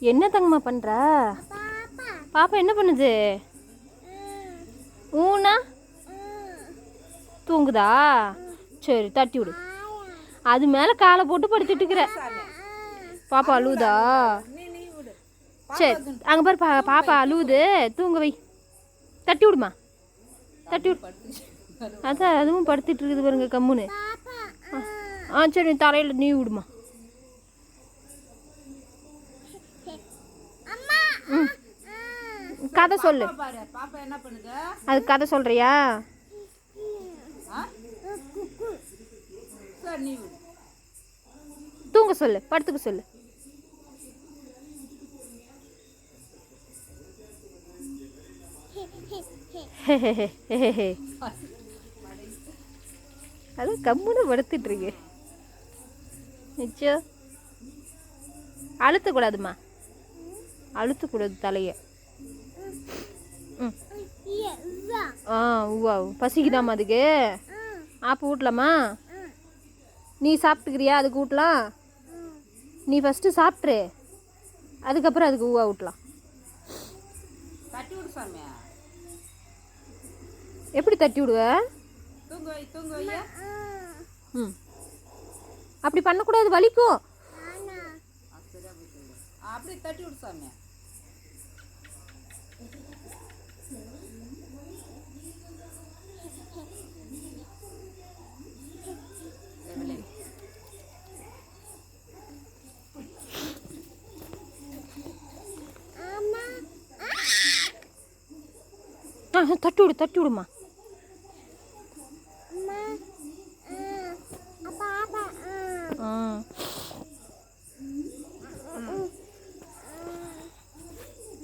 என்ன தங்கம்மா பண்ணுற? பாப்பா என்ன பண்ணுது? ஊனா தூங்குதா? சரி தட்டி விடு. அது மேலே காலை போட்டு படுத்துட்டு இருக்கிற. பாப்பா அழுவுதா? சரி அங்கே பாரு பாப்பா அழுவுது, தூங்க வை. தட்டி விடுமா, தட்டி விடு. அதான் அதுவும் படுத்துட்டு இருக்குது பாருங்க கம்முன்னு. சரி தலையில் நீ விடுமா. கதை சொல்லு. அது கதை சொல்றியா? தூங்க சொல்லு, படுத்துக்க சொல்லு. அது கம்முன்னு படுத்துட்டு இருக்கு. நிச்சயம் அழுத்தக்கூடாதுமா, அழுத்தக்கூடாது தலையை. ஊவா பசிக்குதாம்மா அதுக்கு? ஆப்பு ஊட்டலாமா? நீ சாப்பிட்டுக்கிறியா? அதுக்கு ஊட்டலாம். நீ ஃபஸ்ட்டு சாப்பிட்ரு, அதுக்கப்புறம் அதுக்கு ஊவா ஊட்டலாம். எப்படி தட்டி விடுவ? அப்படி பண்ணக்கூடாது, வலிக்கும். அப்படி தட்டி விடு சாமி. தட்டி விடு, தட்டி விடுமா.